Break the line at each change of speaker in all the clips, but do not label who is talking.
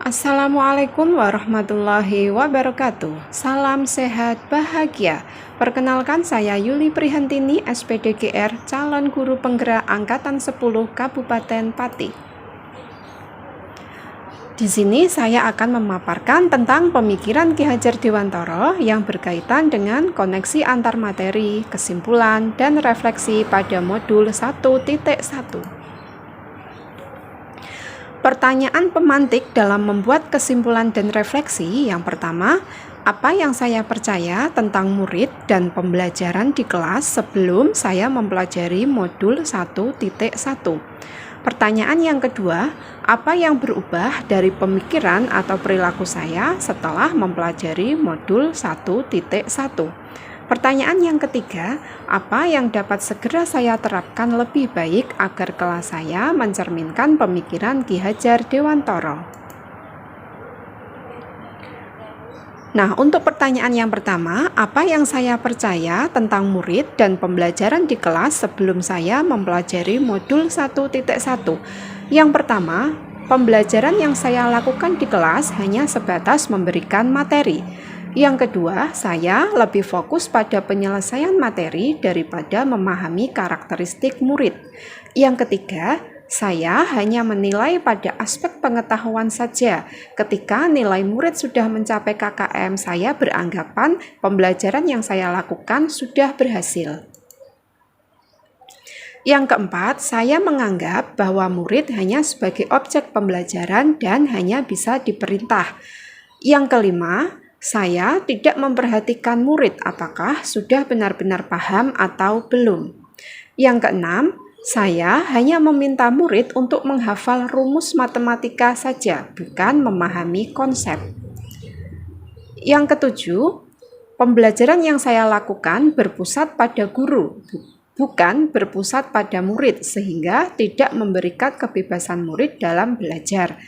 Assalamualaikum warahmatullahi wabarakatuh. Salam sehat bahagia. Perkenalkan, saya Yuli Prihantini, SPDGR, calon guru penggerak angkatan 10 Kabupaten Pati. Di sini saya akan memaparkan tentang pemikiran Ki Hajar Dewantara yang berkaitan dengan koneksi antar materi, kesimpulan, dan refleksi pada modul 1.1. Pertanyaan pemantik dalam membuat kesimpulan dan refleksi. Yang pertama, apa yang saya percaya tentang murid dan pembelajaran di kelas sebelum saya mempelajari modul 1.1? Pertanyaan yang kedua, apa yang berubah dari pemikiran atau perilaku saya setelah mempelajari modul 1.1? Pertanyaan yang ketiga, apa yang dapat segera saya terapkan lebih baik agar kelas saya mencerminkan pemikiran Ki Hajar Dewantara? Nah, untuk pertanyaan yang pertama, apa yang saya percaya tentang murid dan pembelajaran di kelas sebelum saya mempelajari modul 1.1? Yang pertama, pembelajaran yang saya lakukan di kelas hanya sebatas memberikan materi. Yang kedua, saya lebih fokus pada penyelesaian materi daripada memahami karakteristik murid. Yang ketiga, saya hanya menilai pada aspek pengetahuan saja. Ketika nilai murid sudah mencapai KKM, saya beranggapan pembelajaran yang saya lakukan sudah berhasil. Yang keempat, saya menganggap bahwa murid hanya sebagai objek pembelajaran dan hanya bisa diperintah. Yang kelima, saya tidak memperhatikan murid apakah sudah benar-benar paham atau belum. Yang keenam, saya hanya meminta murid untuk menghafal rumus matematika saja, bukan memahami konsep. Yang ketujuh, pembelajaran yang saya lakukan berpusat pada guru, bukan berpusat pada murid, sehingga tidak memberikan kebebasan murid dalam belajar.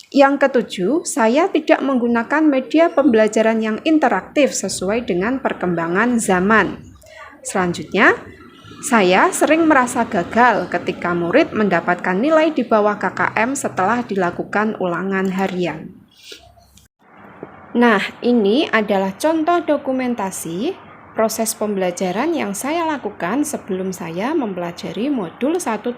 Yang ketujuh, saya tidak menggunakan media pembelajaran yang interaktif sesuai dengan perkembangan zaman. Selanjutnya, saya sering merasa gagal ketika murid mendapatkan nilai di bawah KKM setelah dilakukan ulangan harian. Nah, ini adalah contoh dokumentasi proses pembelajaran yang saya lakukan sebelum saya mempelajari modul 1.1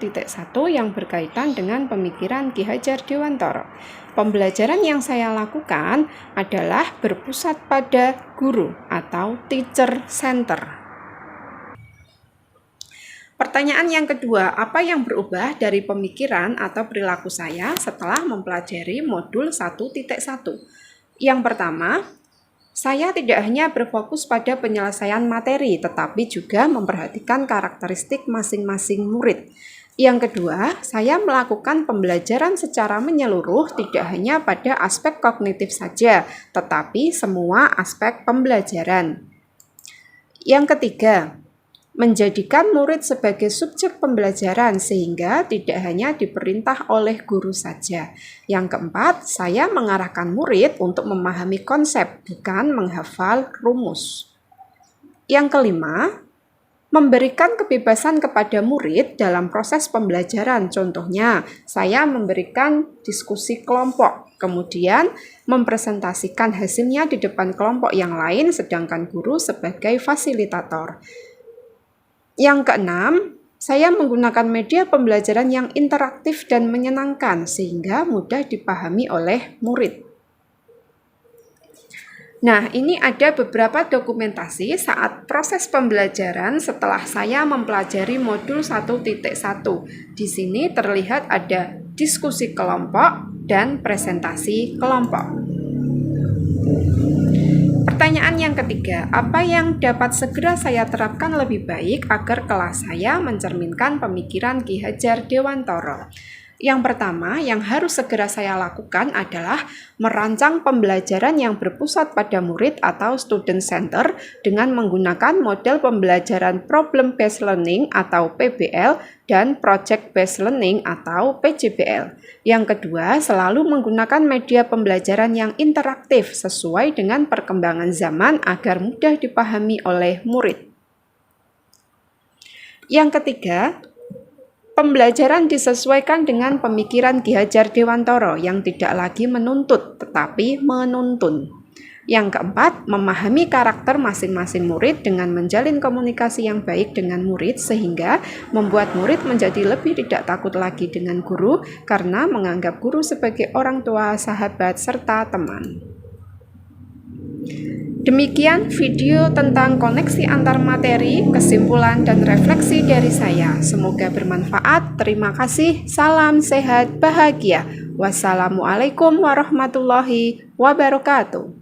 yang berkaitan dengan pemikiran Ki Hajar Dewantara. Pembelajaran yang saya lakukan adalah berpusat pada guru atau teacher center. Pertanyaan yang kedua, apa yang berubah dari pemikiran atau perilaku saya setelah mempelajari modul 1.1? Yang pertama, saya tidak hanya berfokus pada penyelesaian materi, tetapi juga memperhatikan karakteristik masing-masing murid. Yang kedua, saya melakukan pembelajaran secara menyeluruh, tidak hanya pada aspek kognitif saja, tetapi semua aspek pembelajaran. Yang ketiga, menjadikan murid sebagai subjek pembelajaran sehingga tidak hanya diperintah oleh guru saja. Yang keempat, saya mengarahkan murid untuk memahami konsep, bukan menghafal rumus. Yang kelima, memberikan kebebasan kepada murid dalam proses pembelajaran. Contohnya, saya memberikan diskusi kelompok, kemudian mempresentasikan hasilnya di depan kelompok yang lain, sedangkan guru sebagai fasilitator. Yang keenam, saya menggunakan media pembelajaran yang interaktif dan menyenangkan sehingga mudah dipahami oleh murid. Nah, ini ada beberapa dokumentasi saat proses pembelajaran setelah saya mempelajari modul 1.1. Di sini terlihat ada diskusi kelompok dan presentasi kelompok. Pertanyaan yang ketiga, apa yang dapat segera saya terapkan lebih baik agar kelas saya mencerminkan pemikiran Ki Hajar Dewantara? Yang pertama, yang harus segera saya lakukan adalah merancang pembelajaran yang berpusat pada murid atau student center dengan menggunakan model pembelajaran problem based learning atau PBL dan project based learning atau PJBL. Yang kedua, selalu menggunakan media pembelajaran yang interaktif sesuai dengan perkembangan zaman agar mudah dipahami oleh murid. Yang ketiga, Pembelajaran disesuaikan dengan pemikiran Ki Hajar Dewantara yang tidak lagi menuntut, tetapi menuntun. Yang keempat, memahami karakter masing-masing murid dengan menjalin komunikasi yang baik dengan murid sehingga membuat murid menjadi lebih tidak takut lagi dengan guru karena menganggap guru sebagai orang tua, sahabat, serta teman. Demikian video tentang koneksi antar materi, kesimpulan, dan refleksi dari saya. Semoga bermanfaat. Terima kasih. Salam sehat, bahagia. Wassalamualaikum warahmatullahi wabarakatuh.